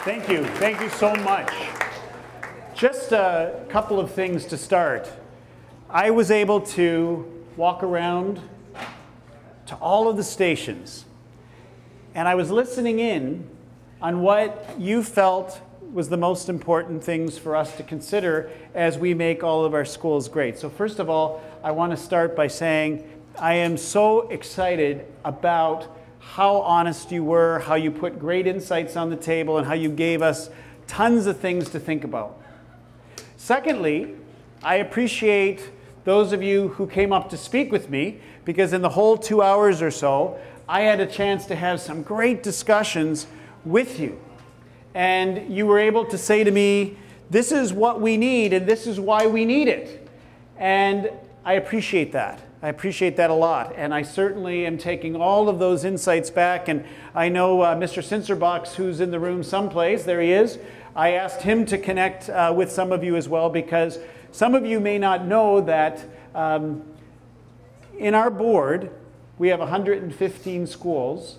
Thank you. Thank you so much. Just a couple of things to start. I was able to walk around to all of the stations, and I was listening in on what you felt was the most important things for us to consider as we make all of our schools great. So first of all, I want to start by saying I am so excited about how honest you were, how you put great insights on the table, and how you gave us tons of things to think about. Secondly, I appreciate those of you who came up to speak with me, because in the whole 2 hours or so, I had a chance to have some great discussions with you. And you were able to say to me, this is what we need and this is why we need it. And I appreciate that. I appreciate that a lot. And I certainly am taking all of those insights back. And I know Mr. Sincerbox, who's in the room someplace, there he is. I asked him to connect with some of you as well, because some of you may not know that in our board, we have 115 schools.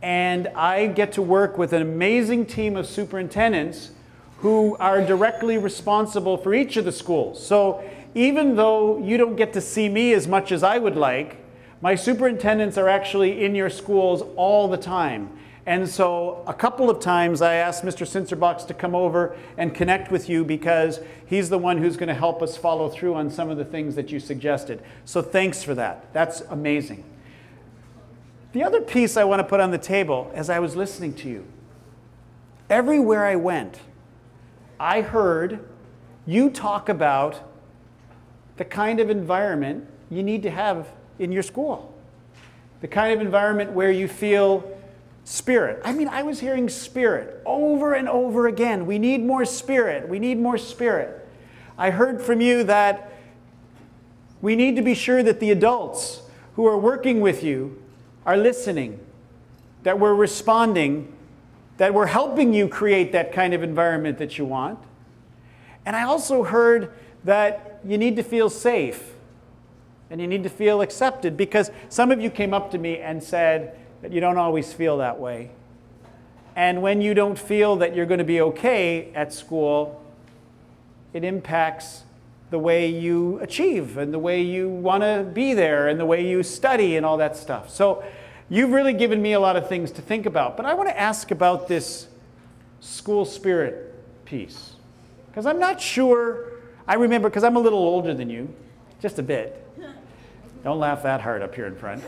And I get to work with an amazing team of superintendents who are directly responsible for each of the schools. So even though you don't get to see me as much as I would like, my superintendents are actually in your schools all the time. And so a couple of times I asked Mr. Sincerbox to come over and connect with you, because he's the one who's going to help us follow through on some of the things that you suggested. So thanks for that. That's amazing. The other piece I want to put on the table as I was listening to you, everywhere I went, I heard you talk about the kind of environment you need to have in your school. The kind of environment where you feel spirit. I mean, I was hearing spirit over and over again. We need more spirit. We need more spirit. I heard from you that we need to be sure that the adults who are working with you are listening, that we're responding, that we're helping you create that kind of environment that you want. And I also heard that you need to feel safe and you need to feel accepted, because some of you came up to me and said that you don't always feel that way. And when you don't feel that you're going to be okay at school, it impacts the way you achieve and the way you want to be there and the way you study and all that stuff. So you've really given me a lot of things to think about. But I want to ask about this school spirit piece, because I'm not sure. I remember, because I'm a little older than you, just a bit. Don't laugh that hard up here in front.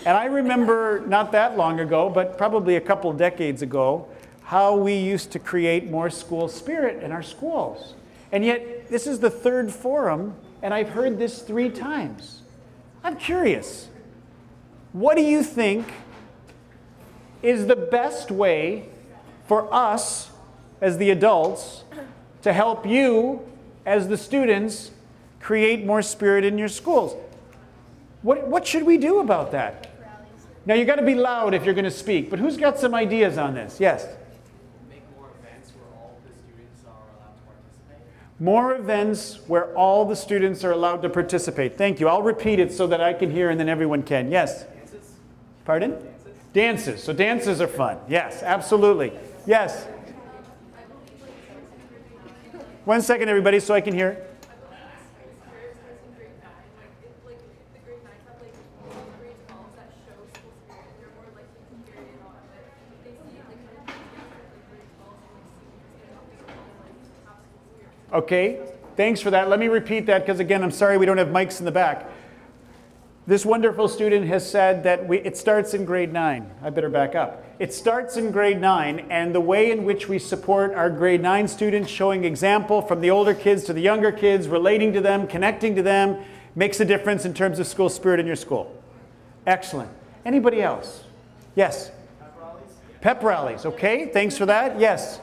And I remember not that long ago, but probably a couple decades ago, how we used to create more school spirit in our schools. And yet, this is the third forum, and I've heard this 3 times. I'm curious. What do you think is the best way for us, as the adults, to help you, as the students, create more spirit in your schools? What should we do about that? Now, you've got to be loud if you're going to speak, but who's got some ideas on this? Yes? More events where all the students are allowed to participate. Thank you. I'll repeat it so that I can hear and then everyone can. Yes? Dances. Pardon? Dances. Dances. So dances are fun. Yes, absolutely. Yes? 1 second, everybody, so I can hear. Okay, thanks for that. Let me repeat that, because again, I'm sorry we don't have mics in the back. This wonderful student has said that it starts in grade 9. I better back up. It starts in grade 9, and the way in which we support our grade 9 students, showing example from the older kids to the younger kids, relating to them, connecting to them, makes a difference in terms of school spirit in your school. Excellent. Anybody else? Yes? Pep rallies. Pep rallies, okay, thanks for that. Yes?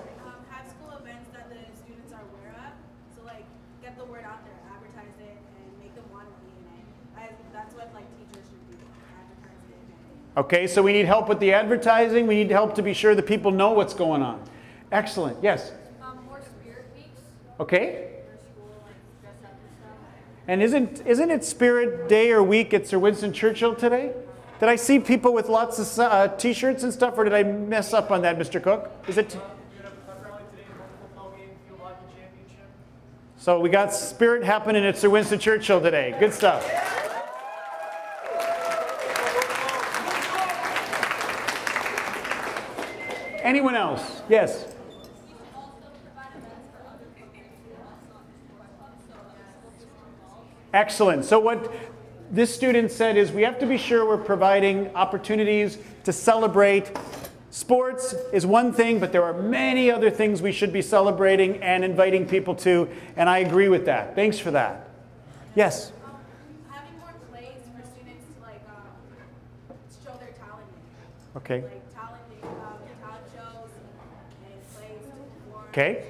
Okay, so we need help with the advertising. We need help to be sure that people know what's going on. Excellent. Yes? More spirit weeks. Okay. For school, like dress up and stuff. And isn't it Spirit Day or Week at Sir Winston Churchill today? Did I see people with lots of t-shirts and stuff, or did I mess up on that, Mr. Cook? Is it? So we got spirit happening at Sir Winston Churchill today. Good stuff. Anyone else? Yes. Excellent. So what this student said is we have to be sure we're providing opportunities to celebrate. Sports is one thing, but there are many other things we should be celebrating and inviting people to, and I agree with that. Thanks for that. Yes? Having more plays for students to like show their talent. Okay. Like talent shows and plays to perform. Okay.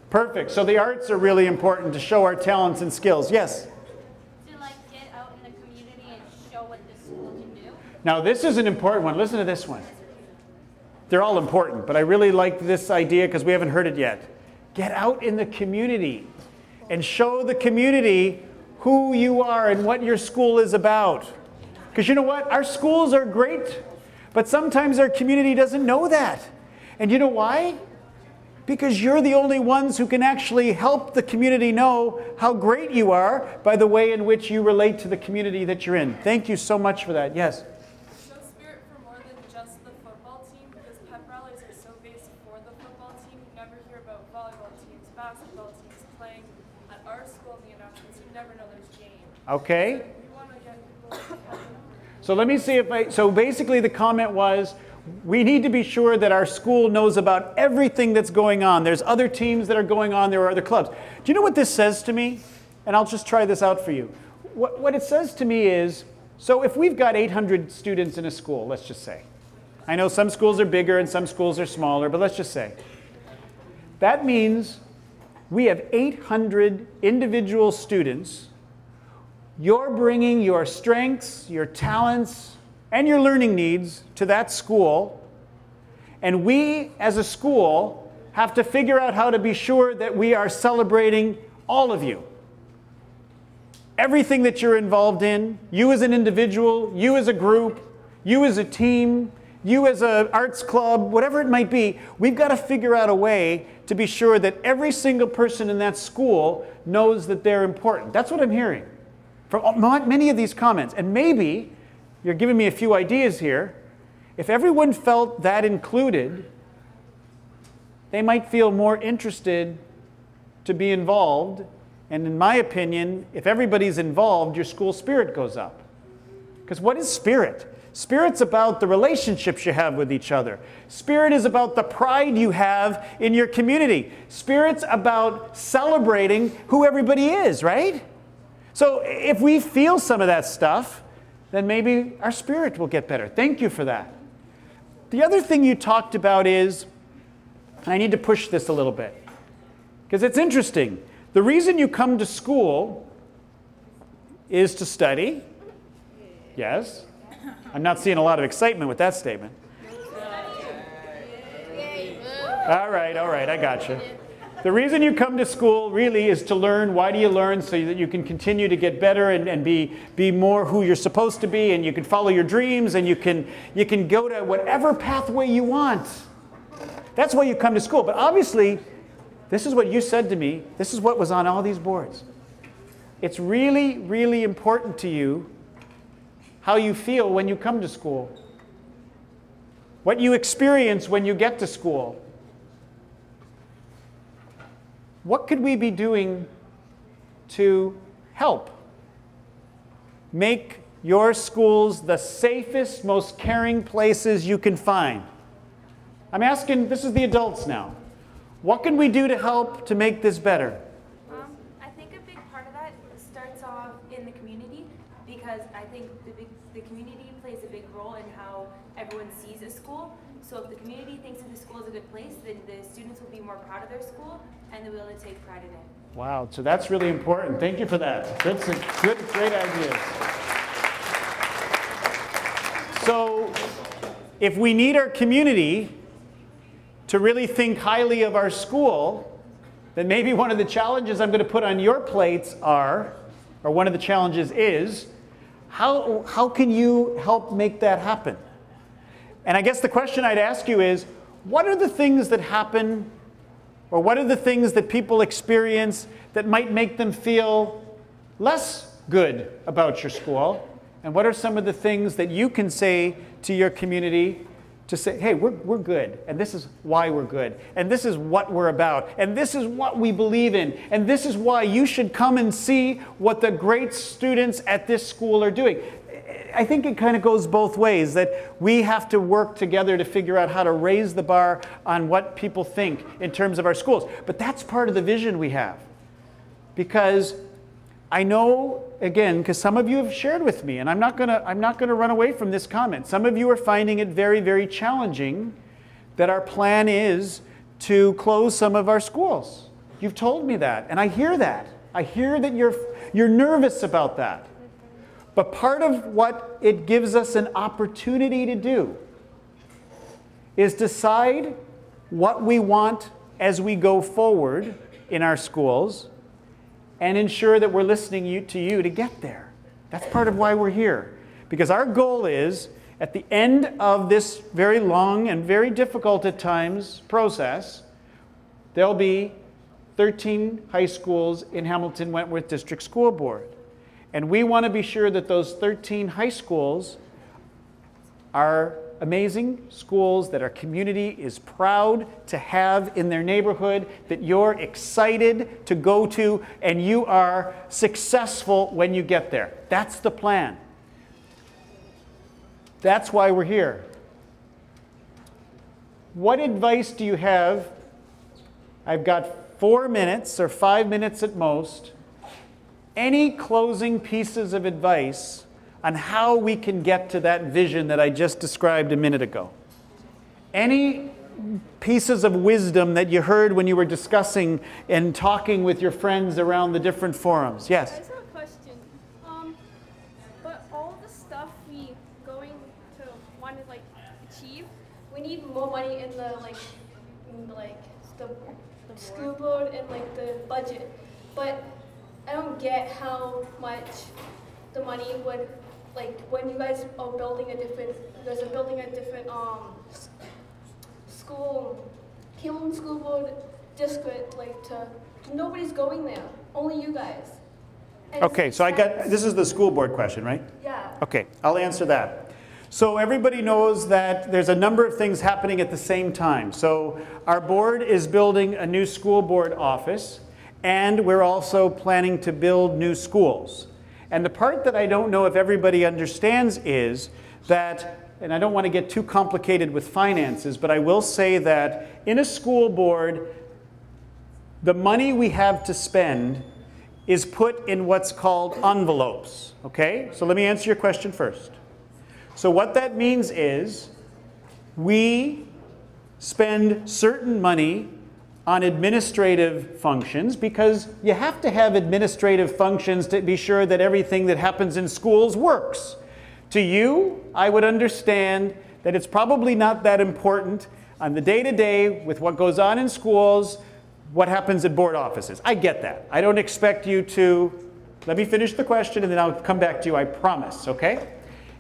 Perfect. So the arts are really important to show our talents and skills. Yes? To like get out in the community and show what the school can do. Now this is an important one. Listen to this one. They're all important, but I really like this idea because we haven't heard it yet. Get out in the community and show the community who you are and what your school is about. Because you know what? Our schools are great, but sometimes our community doesn't know that. And you know why? Because you're the only ones who can actually help the community know how great you are by the way in which you relate to the community that you're in. Thank you so much for that. Yes? Show spirit for more than just the football team, because pep rallies are so based for the football team. You never hear about volleyball teams, basketball teams playing at our school in the announcements. You never know there's games. Okay. We want to get people. So let me see if so basically the comment was, we need to be sure that our school knows about everything that's going on. There's other teams that are going on. There are other clubs. Do you know what this says to me? And I'll just try this out for you. What it says to me is, so if we've got 800 students in a school, let's just say. I know some schools are bigger and some schools are smaller, but let's just say. That means we have 800 individual students. You're bringing your strengths, your talents, and your learning needs to that school, and we as a school have to figure out how to be sure that we are celebrating all of you. Everything that you're involved in, you as an individual, you as a group, you as a team, you as an arts club, whatever it might be, we've got to figure out a way to be sure that every single person in that school knows that they're important. That's what I'm hearing from many of these comments. And maybe you're giving me a few ideas here. If everyone felt that included, they might feel more interested to be involved. And in my opinion, if everybody's involved, your school spirit goes up. Because what is spirit? Spirit's about the relationships you have with each other. Spirit is about the pride you have in your community. Spirit's about celebrating who everybody is, right? So if we feel some of that stuff, then maybe our spirit will get better. Thank you for that. The other thing you talked about is, and I need to push this a little bit, because it's interesting. The reason you come to school is to study. Yes? I'm not seeing a lot of excitement with that statement. All right, I got you. The reason you come to school really is to learn. Why do you learn? So that you can continue to get better and be more who you're supposed to be, and you can follow your dreams, and you can go to whatever pathway you want. That's why you come to school. But obviously, this is what you said to me. This is what was on all these boards. It's really, really important to you how you feel when you come to school. What you experience when you get to school. What could we be doing to help make your schools the safest, most caring places you can find? I'm asking, this is the adults now. What can we do to help to make this better? I think a big part of that starts off in the community, because I think the community plays a big role in how everyone sees a school. So if the community thinks that the school is a good place, then the students will be more proud of their school and they'll be able to take pride in it. Wow, so that's really important. Thank you for that. That's a great idea. So if we need our community to really think highly of our school, then maybe one of the challenges I'm going to put on your plates are, or one of the challenges is, how can you help make that happen? And I guess the question I'd ask you is, what are the things that happen, or what are the things that people experience that might make them feel less good about your school? And what are some of the things that you can say to your community to say, hey, we're good, and this is why we're good, and this is what we're about, and this is what we believe in, and this is why you should come and see what the great students at this school are doing. I think it kind of goes both ways, that we have to work together to figure out how to raise the bar on what people think in terms of our schools. But that's part of the vision we have. Because I know, again, because some of you have shared with me, and I'm not gonna run away from this comment. Some of you are finding it very, very challenging that our plan is to close some of our schools. You've told me that, and I hear that. I hear that you're nervous about that. But part of what it gives us an opportunity to do is decide what we want as we go forward in our schools and ensure that we're listening to you to get there. That's part of why we're here. Because our goal is, at the end of this very long and very difficult at times process, there'll be 13 high schools in Hamilton Wentworth District School Board. And we want to be sure that those 13 high schools are amazing schools that our community is proud to have in their neighborhood, that you're excited to go to, and you are successful when you get there. That's the plan. That's why we're here. What advice do you have? I've got 4 minutes or 5 minutes at most. Any closing pieces of advice on how we can get to that vision that I just described a minute ago? Any pieces of wisdom that you heard when you were discussing and talking with your friends around the different forums? Yes? I just have a question. But all the stuff we going to want to achieve, we need more money in the the school board and the budget. But I don't get how much the money would, when you guys are building a different, school, Hamilton School Board district, nobody's going there, only you guys. And Okay, so this is the school board question, right? Yeah. Okay, I'll answer that. So everybody knows that there's a number of things happening at the same time. So our board is building a new school board office, and we're also planning to build new schools. And the part that I don't know if everybody understands is that, and I don't want to get too complicated with finances, but I will say that in a school board, the money we have to spend is put in what's called envelopes, okay? So let me answer your question first. So what that means is we spend certain money on administrative functions, because you have to have administrative functions to be sure that everything that happens in schools works. To you, I would understand that it's probably not that important on the day-to-day with what goes on in schools, what happens at board offices. I get that. I don't expect you to, let me finish the question and then I'll come back to you, I promise, okay?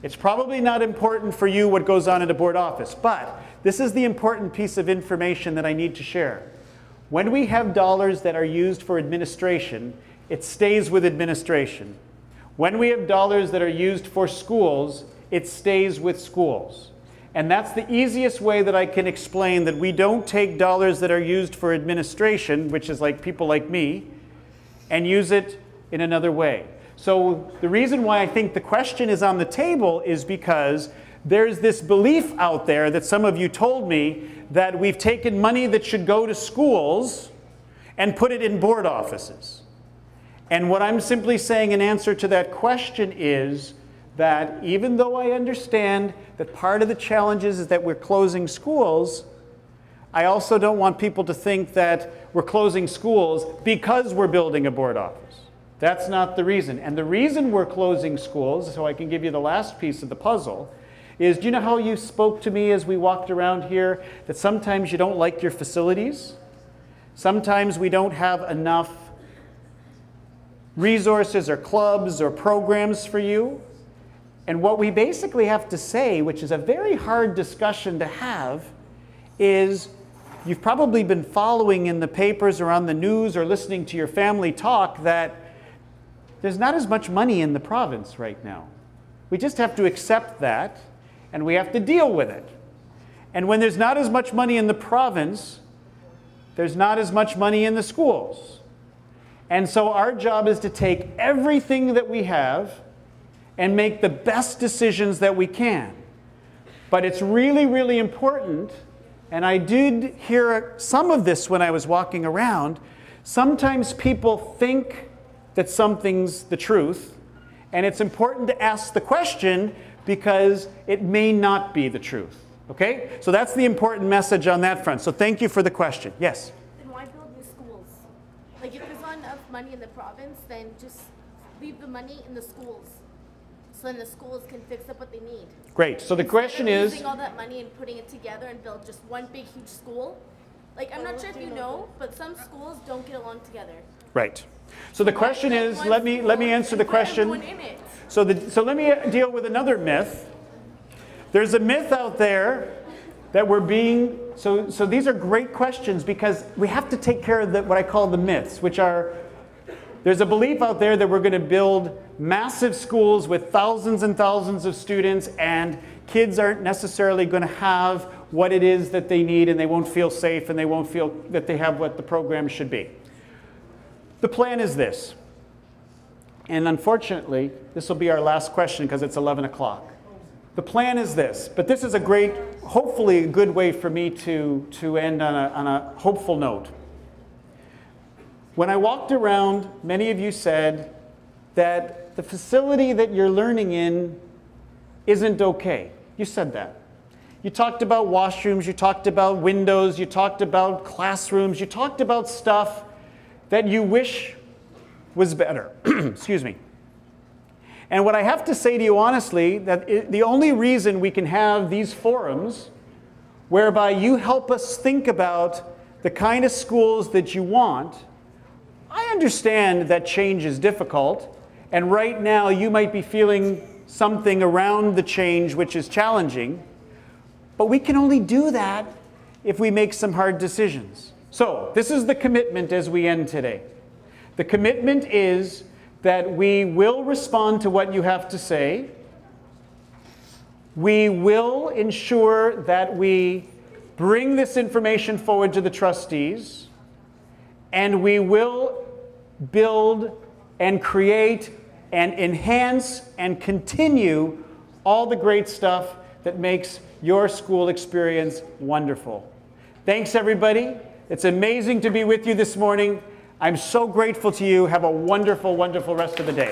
It's probably not important for you what goes on at a board office, but this is the important piece of information that I need to share. When we have dollars that are used for administration, it stays with administration. When we have dollars that are used for schools, it stays with schools. And that's the easiest way that I can explain that we don't take dollars that are used for administration, which is like people like me, and use it in another way. So the reason why I think the question is on the table is because there's this belief out there that some of you told me that we've taken money that should go to schools and put it in board offices. And what I'm simply saying in answer to that question is that even though I understand that part of the challenges is that we're closing schools, I also don't want people to think that we're closing schools because we're building a board office. That's not the reason. And the reason we're closing schools, so I can give you the last piece of the puzzle, is, do you know how you spoke to me as we walked around here, that sometimes you don't like your facilities? Sometimes we don't have enough resources or clubs or programs for you. And what we basically have to say, which is a very hard discussion to have, is you've probably been following in the papers or on the news or listening to your family talk that there's not as much money in the province right now. We just have to accept that, and we have to deal with it. And when there's not as much money in the province, there's not as much money in the schools. And so our job is to take everything that we have and make the best decisions that we can. But it's really, really important, and I did hear some of this when I was walking around. Sometimes people think that something's the truth, and it's important to ask the question because it may not be the truth. Okay? So that's the important message on that front. So thank you for the question. Yes? Then why build new schools? Like if there's not enough money in the province, then just leave the money in the schools. So then the schools can fix up what they need. Great. So the question is, using all that money and putting it together and build just one big huge school. Like I'm not sure if you know, but some schools don't get along together. right. So the question is, let me answer the question. So let me deal with another myth. There's a myth out there that we're being, so these are great questions because we have to take care of what I call the myths, which are, there's a belief out there that we're going to build massive schools with thousands and thousands of students and kids aren't necessarily going to have what it is that they need and they won't feel safe and they won't feel that they have what the program should be. The plan is this, and unfortunately, this will be our last question because it's 11 o'clock. The plan is this, but this is a great, hopefully a good way for me to end on a hopeful note. When I walked around, many of you said that the facility that you're learning in isn't okay. You said that. You talked about washrooms, you talked about windows, you talked about classrooms, you talked about stuff that you wish was better. Excuse me. And what I have to say to you honestly, that the only reason we can have these forums whereby you help us think about the kind of schools that you want, I understand that change is difficult, and right now you might be feeling something around the change which is challenging, but we can only do that if we make some hard decisions. So this is the commitment as we end today. The commitment is that we will respond to what you have to say. We will ensure that we bring this information forward to the trustees, and we will build and create and enhance and continue all the great stuff that makes your school experience wonderful. Thanks, everybody. It's amazing to be with you this morning. I'm so grateful to you. Have a wonderful, wonderful rest of the day.